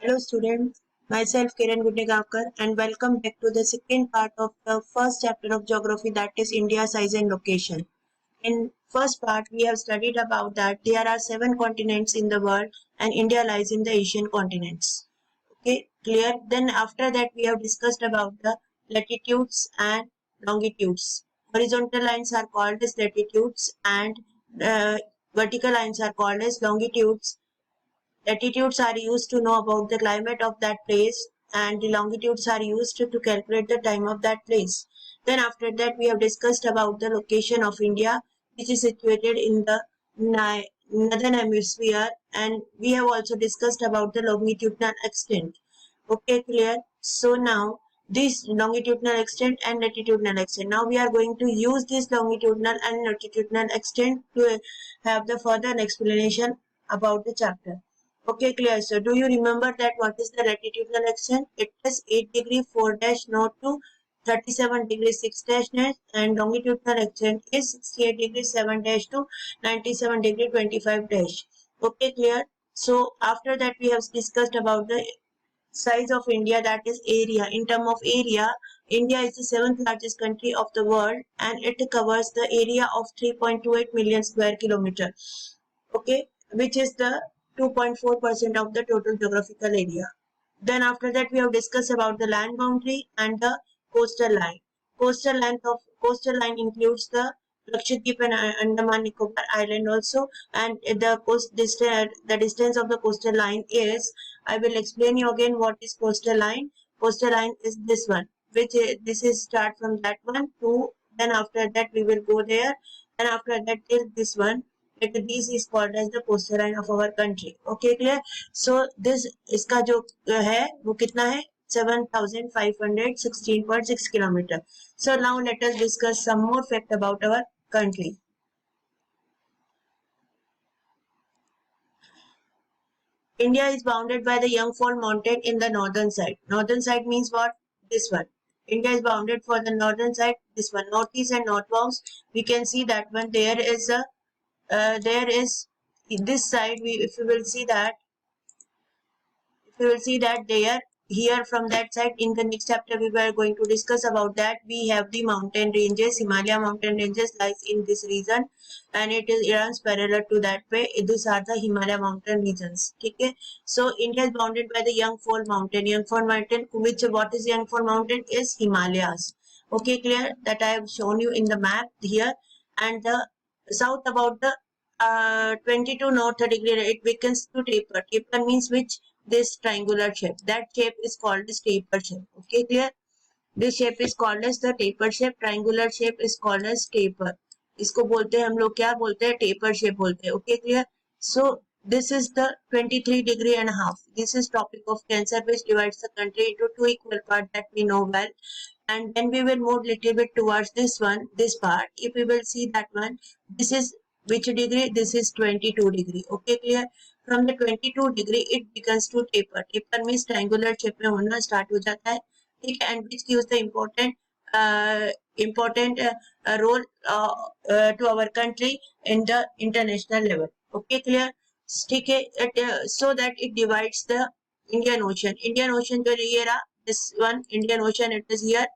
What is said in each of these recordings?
Hello students, myself Kiran Gudnegavkar and welcome back to the second part of the first chapter of geography, that is India size and location. In first part we have studied about that there are 7 continents in the world and India lies in the Asian continents. Okay, clear? Then after that we have discussed about the latitudes and longitudes. Horizontal lines are called as latitudes and uh, vertical lines are called as longitudes. Latitudes are used to know about the climate of that place and the longitudes are used to calculate the time of that place. Then after that we have discussed about the location of India, which is situated in the northern hemisphere, and we have also discussed about the longitudinal extent. Okay, clear? So now this longitudinal extent and latitudinal extent. Now we are going to use this longitudinal and latitudinal extent to have the further explanation about the chapter. Okay, clear. So do you remember that what is the latitudinal extent? It is 8 degree 4 dash north to 37 degree 6 dash dash, and longitudinal extent is 68 degree 7 dash to 97 degree 25 dash. Okay, clear. So after that we have discussed about the size of India, that is area. In term of area, India is the 7th largest country of the world and it covers the area of 3.28 million square kilometer. Okay, which is the 2.4% of the total geographical area. Then after that we have discussed about the land boundary and the coastal line. Coastal line includes the Lakshadweep and Andaman Nicobar Island also, and the distance of the coastal line is, I will explain you again what is coastal line. Coastal line is this one, which this is start from that one to, then after that we will go there, and after that till this one. Like this is called as the coastal line of our country. Okay, clear? So this इसका जो है वो कितना है 7,516.6 kilometer. So now let us discuss some more fact about our country. India is bounded by the Yangfall mountain in the northern side. Northern side means what? This one. India is bounded for the northern side. This one, northeast and northwest. We can see that one. There is this side. If you will see that, there here from that side in the next chapter we were going to discuss about that. We have the mountain ranges. Himalaya mountain ranges lies in this region and it runs parallel to that way. These are the Himalaya mountain regions. Okay, so India is bounded by the Yangfall mountain. Yangfall mountain, which what is Yangfall mountain, is Himalayas. Okay, clear? That I have shown you in the map here. And the south about the 22 north degree it becomes to taper. Taper means which? This triangular shape. That shape is called as taper shape. Okay, clear? This shape is called as the taper shape. Triangular shape is called as taper. इसको बोलते हैं हम लोग क्या बोलते हैं? Taper shape बोलते हैं. Okay, clear? So this is the 23 degree and a half. This is topic of cancer which divides the country into two equal parts that we know well. And then we will move little bit towards this one, this part. If we will see that one, this is which degree? This is 22 degree. Okay, clear? From the 22 degree it begins to taper. Taper means triangular shape में होना start हो जाता है. ठीक है, and which gives the important role to our country in the international level. Okay, clear? ठीक है, so that it divides the Indian Ocean. Indian Ocean जो ये रहा, this one Indian Ocean, it is here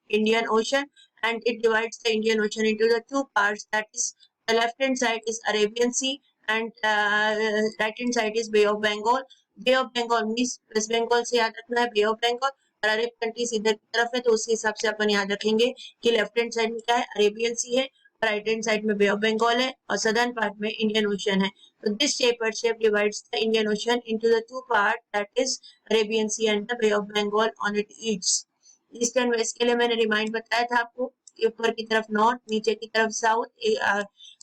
Indian Ocean, and it divides the Indian Ocean into the two parts. That is, the left hand side is Arabian Sea and right hand side is Bay of Bengal. Bay of Bengal means West Bengal से याद रखना है Bay of Bengal, और अरब countries इधर की तरफ है तो उसके हिसाब से अपन याद रखेंगे कि लेफ्ट हैंड साइड में क्या है? अरेबियन सी है, राइट हैंड साइड में बे ऑफ बंगाल है और सदर्न पार्ट में इंडियन ओशन है. So this tapered shape divides the Indian Ocean into the two parts, that is Arabian Sea and the Bay of Bengal on it each. East and west के लिए मैंने remind बताया था आपको, ऊपर की तरफ नॉर्थ, नीचे की तरफ south.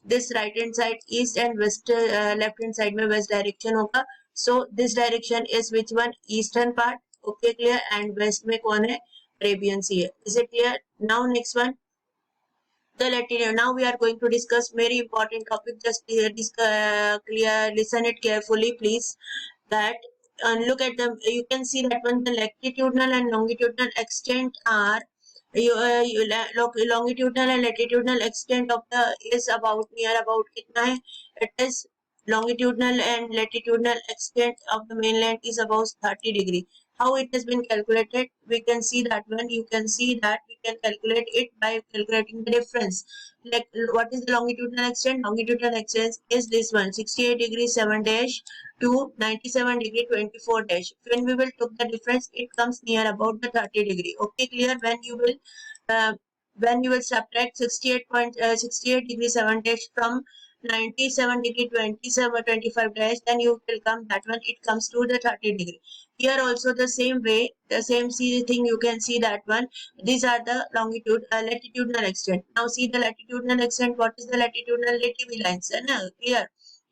This right hand side east and west, left hand side में वेस्ट डायरेक्शन होगा. So this direction is which one? Eastern part. Okay, clear? And west में कौन है? अरेबियन सी है. Is it clear? Now next one, the latitude. Now we are going to discuss very important topic. Just listen it carefully, please. That look at them. You can see that when the latitudinal and longitudinal extent are longitudinal and latitudinal extent of the is about near about कितना है? It is longitudinal and latitudinal extent of the mainland is about 30 degree. How it has been calculated? We can see that one. You can see that we can calculate it by calculating the difference. Like what is the longitudinal extent? Longitudinal extent is this one, 68 degree 7 dash to 97 degree 24 dash. When we will took the difference, it comes near about the 30 degree. Okay, clear? Uh, when you will subtract 68 degree 7 dash from 97 degree 25 dash, then you will come that one, it comes to the 30 degree. Here also the same way, the same see thing, you can see that one. These are the latitudinal extent. Now see the latitudinal extent. What is the latitudinal relative lines है ना? Clear?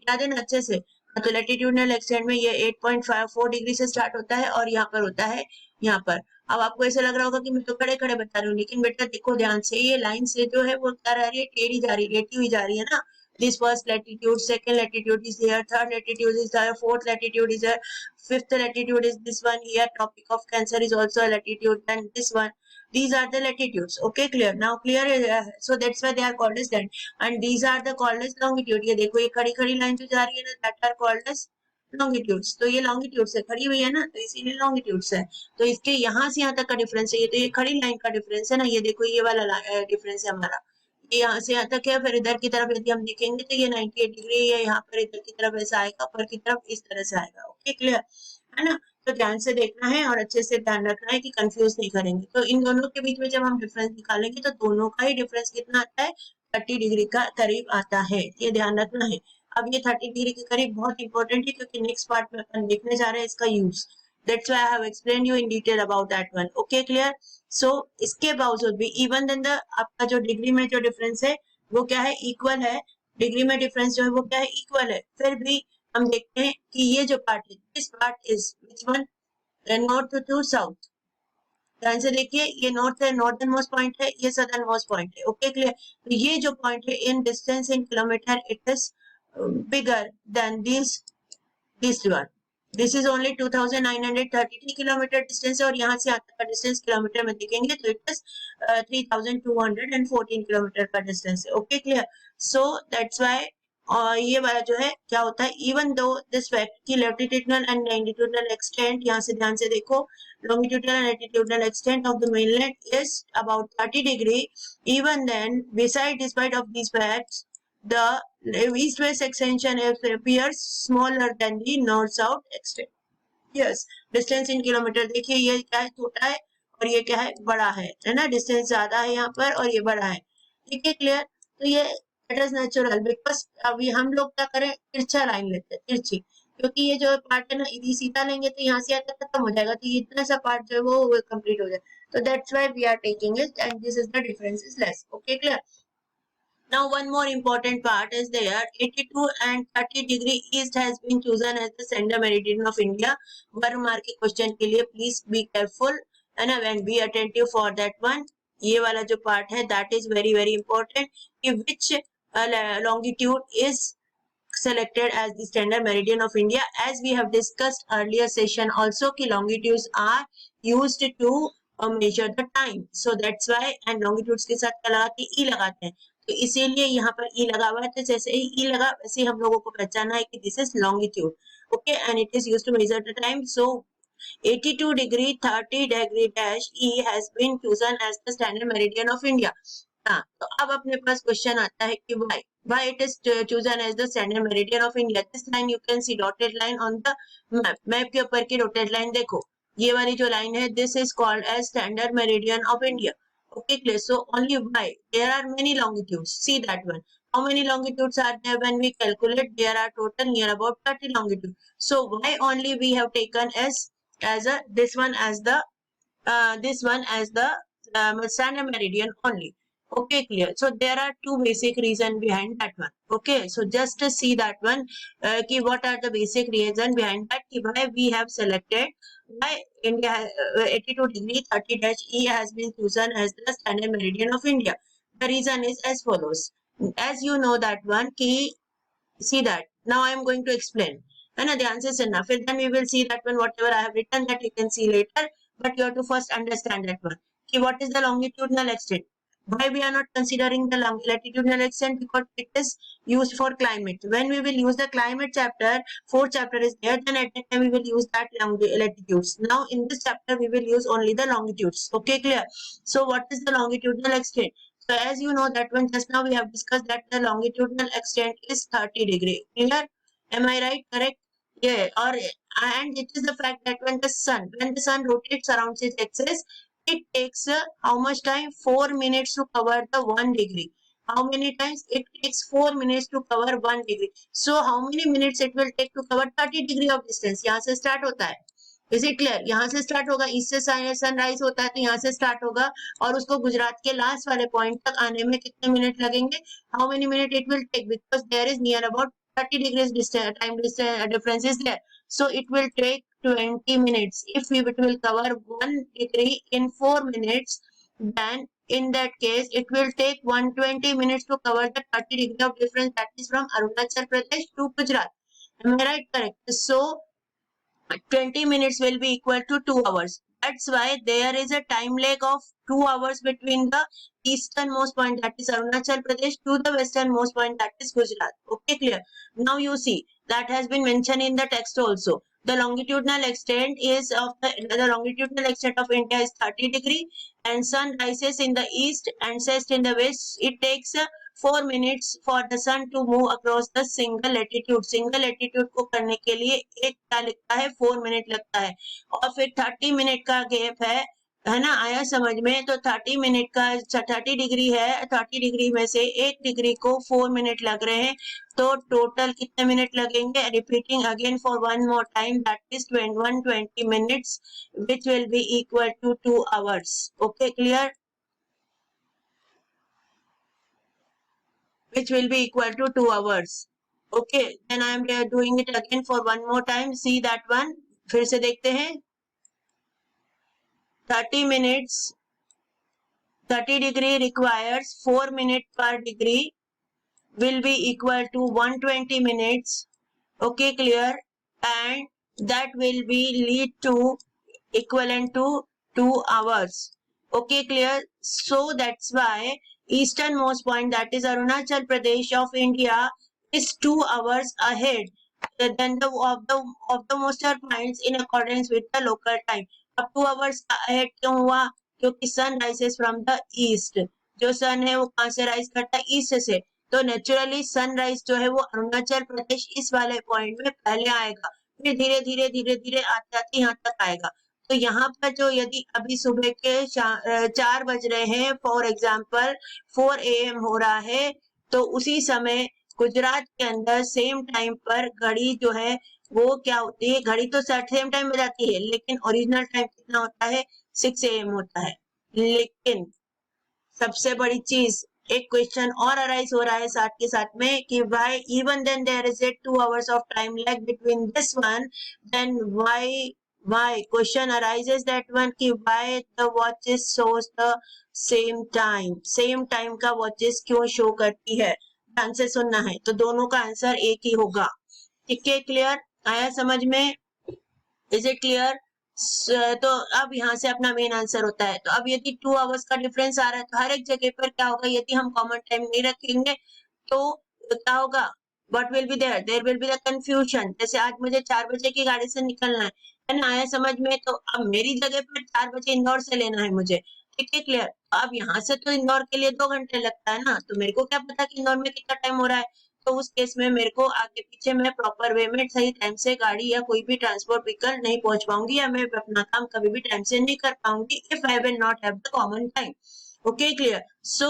याद है ना अच्छे से? तो latitudinal extent में ये 8.54 डिग्री से स्टार्ट होता है और यहाँ पर होता है यहाँ पर. अब आपको ऐसा लग रहा होगा कि मैं तो खड़े खड़े बता रही हूँ, लेकिन बेटा देखो ध्यान से, ये लाइन से जो है वो क्या रह रही है, टेढ़ी जा रही है, लेटी हुई जा रही है ना. This first latitude, second latitude is here, third latitude is there, fourth latitude is there, fifth latitude is this one here. Tropic of Cancer is also a latitude, and this one. These are the latitudes. Okay, clear? Now clear. So that's why they are called as that. And these are the called as longitude. ये देखो ये खड़ी खड़ी line जो जा रही है ना, that are called as longitudes. तो ये longitudes है, खड़ी हुई है ना, तो इसीलिए longitudes है. तो इसके यहाँ से यहाँ तक का डिफरेंस है. ये तो ये खड़ी लाइन का डिफरेंस है ना. ये देखो ये वाला डिफरेंस है हमारा. ये यहाँ से यहाँ तक है. फिर इधर की तरफ यदि हम देखेंगे तो ये 98 डिग्री है. यहाँ पर इधर की तरफ ऐसा आएगा, ऊपर की तरफ इस तरह से आएगा. ओके, क्लियर है ना. तो ध्यान से देखना है और अच्छे से ध्यान रखना है कि कंफ्यूज नहीं करेंगे. तो इन दोनों के बीच में जब हम डिफरेंस निकालेंगे तो दोनों का ही डिफरेंस कितना आता है, 30 डिग्री का करीब आता है. ये ध्यान रखना है. अब ये 30 डिग्री के करीब बहुत इंपॉर्टेंट है, क्योंकि नेक्स्ट पार्ट में अपन देखने जा रहे हैं इसका use. That's why I have explained you in detail about that one. Okay, clear? So इसके बावजूद भी इवन देन द आपका जो डिग्री में जो डिफरेंस है वो क्या है, इक्वल है. डिग्री में डिफरेंस जो है वो क्या है, इक्वल है. फिर भी हम देखते हैं कि ये जो पार्ट है, this part is which one, north to south. ध्यान से देखिए, ये नॉर्थ है, नॉर्दर्न मोस्ट पॉइंट है, ये सदर्न मोस्ट पॉइंट है. Okay, clear? तो ये जो पॉइंट है in distance in kilometre it is bigger than this one. This is only 2933 kilometre distance है, और यहाँ से यहाँ तक का डिस्टेंस किलोमीटर में देखेंगे तो इट इज 3214 किलोमीटर का डिस्टेंस है. Okay, clear? So that's why ये वाला जो है क्या होता है, इवन दो दिस फैक्ट की लैटिट्यूडनल एंड लॉन्गिट्यूडनल एक्सटेंट, यहाँ से ध्यान से देखो, longitudinal and latitudinal extent of the mainland is about 30 degree. Even then, despite of these facts, the east-west extension appears smaller than the north-south extent. Yes, distance in kilometer. देखिए ये क्या है, छोटा है, और ये क्या है, बड़ा है ना. डिस्टेंस ज्यादा है यहाँ पर और ये बड़ा है. ठीक है, क्लियर? तो ये इट इज नेचुरल, बिकॉज अभी हम लोग क्या करें, तिरछा लाइन लेते हैं, तिरछी, क्योंकि ये जो पार्ट है ना, यदि सीधा लेंगे तो यहाँ से यहाँ तक खत्म हो जाएगा, तो ये इतना सा पार्ट जो है वो कंप्लीट हो जाए. तो that's why we are taking it, and this is the difference is less. Okay, clear? Now one more important part is there. 82 and 30 degree east has been chosen as the standard meridian of India. 1 mark के question के लिए please be careful and when be attentive for that one. ये वाला जो part है that is very very important, कि which longitude is selected as the standard meridian of India. As we have discussed earlier session also, कि longitudes are used to measure the time. So that's why, and longitudes के साथ क्या लगाते हैं, E लगाते हैं. तो इसीलिए यहाँ पर ई लगा हुआ है. तो जैसे ही ई लगा वैसे ही हम लोगों को पहचाना है कि this is longitude. Okay, and it is used to measure the time. सो 82 degree 30 degree dash E has been chosen as the standard meridian of India. हाँ, तो अब अपने पास क्वेश्चन आता है कि why it is chosen as the standard meridian of India. This line you can see dotted line on the map. Map के ऊपर की dotted line देखो, ये वाली जो लाइन है, this is called as standard meridian of India. Okay, clear? So only why? There are many longitudes. See that one. How many longitudes are there when we calculate? There are total near about 30 longitudes. So why only we have taken as a this one as the standard meridian only. Okay, clear? So there are two basic reasons behind that one. Okay, so just to see that one, what are the basic reasons behind that? Why we have selected, why India 82 degree 30 dash E has been chosen as the standard meridian of India. The reason is as follows. As you know that one, see that. Now I am going to explain. And the answer is enough. Then we will see that one, whatever I have written, that you can see later. But you have to first understand that one. What is the longitudinal extent? Why we are not considering the latitudinal extent? Because it is used for climate. When we will use the climate chapter, fourth chapter is there, then at that time we will use that latitudes. Now in this chapter we will use only the longitudes. Okay, clear? So what is the longitudinal extent? So as you know that one just now we have discussed that the longitudinal extent is 30 degree. Clear? Am I right? Correct? Yeah. Or and it is the fact that when the sun rotates around its axis, it takes how much time? 4 minutes to cover the 1 degree. How many times? It takes 4 minutes to cover 1 degree. So how many minutes it will take to cover 30 degree of distance? यहाँ से start होता है. Is it clear? यहाँ से start होगा, east से sunrise होता है तो यहाँ से start होगा और उसको गुजरात के लास्ट वाले पॉइंट तक आने में कितने मिनट लगेंगे? How many minutes it will take? Because there is near about 30 degrees distance, time difference is there. So it will take 20 minutes. If it will cover 1 degree in 4 minutes, then in that case it will take 120 minutes to cover the 30 degree of difference, that is from Arunachal Pradesh to Gujarat. Am I right? Correct. So 20 minutes will be equal to 2 hours. That's why there is a time lag of 2 hours between the easternmost point, that is Arunachal Pradesh, to the westernmost point, that is Gujarat. Okay, clear? Now you see that has been mentioned in the text also. The longitudinal extent is of the longitudinal extent of India is 30 degree, and sun rises in the east and sets in the west. It takes 4 minutes for the sun to move across the single latitude. Single latitude को करने के लिए एक क्या लगता है? 4 minute लगता है. और फिर 30 मिनट का गैप है ना? आया समझ में? तो 30 मिनट का 30 डिग्री है, 30 डिग्री में से 1 डिग्री को 4 मिनट लग रहे हैं, तो टोटल कितने मिनट लगेंगे? Repeating again for one more time, that is 120 minutes which will be equal to 2 hours. Okay, clear? Which will be equal to 2 hours. Okay, then I am doing it again for one more time. See that one. फिर से देखते हैं. 30 minutes, 30 degree requires 4 minutes per degree will be equal to 120 minutes. Okay, clear? And that will be lead to equivalent to 2 hours. Okay, clear? So that's why easternmost point, that is Arunachal Pradesh of India, is 2 hours ahead than the of the most points in accordance with the local time. अब 2 hours ahead क्यों हुआ? क्योंकि sun rises from the east. जो sun है वो कहाँ से rise करता है? ईस्ट से. तो नेचुरली सनराइज जो है वो अरुणाचल प्रदेश इस वाले पॉइंट में पहले आएगा, फिर धीरे धीरे धीरे धीरे आते आते यहाँ तक आएगा. तो यहाँ पर जो यदि अभी सुबह के 4 बज रहे हैं, फॉर एग्जाम्पल 4 AM हो रहा है, तो उसी समय गुजरात के अंदर सेम टाइम पर घड़ी जो है वो क्या होती है? घड़ी तो सेम टाइम में जाती है, लेकिन ओरिजिनल टाइम कितना होता है? 6 AM होता है. लेकिन सबसे बड़ी चीज, एक क्वेश्चन और अराइज हो रहा है साथ के साथ में कि why even then there is a 2 hours of time lag between this one, then why question arises that one कि why the watches shows the same time का watches क्यों शो करती है? ध्यान से सुनना है, तो दोनों का आंसर एक ही होगा. ठीक है, क्लियर? आया समझ में? Is it clear? तो अब यहाँ से अपना मेन आंसर होता है. तो अब यदि 2 hours का डिफरेंस आ रहा है तो हर एक जगह पर क्या होगा? यदि हम कॉमन टाइम नहीं रखेंगे तो क्या होगा? What will be there? There will be the confusion. जैसे आज मुझे 4 बजे की गाड़ी से निकलना है ना? आया समझ में? तो अब मेरी जगह पर 4 बजे इंदौर से लेना है मुझे. ठीक है, क्लियर? अब यहाँ से तो इंदौर के लिए 2 घंटे लगता है ना, तो मेरे को क्या पता कि इंदौर में कितना टाइम हो रहा है? तो उस केस में मेरे को आगे पीछे मैं प्रॉपर वे में सही टाइम से गाड़ी या कोई भी ट्रांसपोर्ट व्हीकल नहीं पहुंच पाऊंगी, या मैं अपना काम कभी भी टाइम से नहीं कर पाऊंगी if I will not have the common time. Okay, clear? So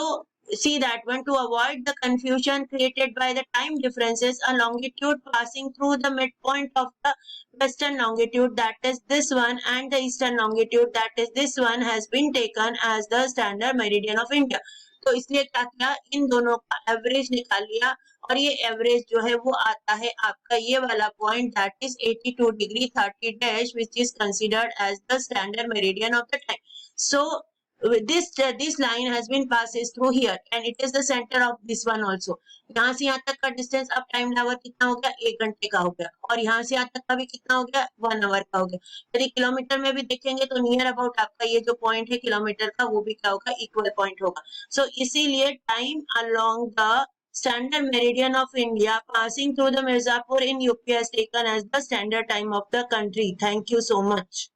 see that one, to avoid the confusion created by the time differences, a longitude passing through the midpoint of the western longitude, that is this one, and the eastern longitude, that is this one, has been taken as the standard meridian of India. तो इसलिए क्या किया? इन दोनों का average निकाल लिया, और ये एवरेज जो है वो आता है आपका ये वाला point, that is 82 degree 30 dash, which is considered as the standard meridian of the time. सो this line has been passes through here and it is the center of this one also. यहाँ से यहाँ तक का distance अब time लागत कितना हो गया, 1 घंटे का हो गया, और यहाँ से यहाँ तक का भी कितना हो गया, 1 आवर का हो गया। यदि किलोमीटर में भी देखेंगे तो नियर अबाउट आपका ये जो पॉइंट है किलोमीटर का वो भी क्या होगा, इक्वल पॉइंट होगा। सो इसीलिए time along the standard meridian of India passing through the Mirzapur in UP has taken as the standard time of the country. Thank you so much.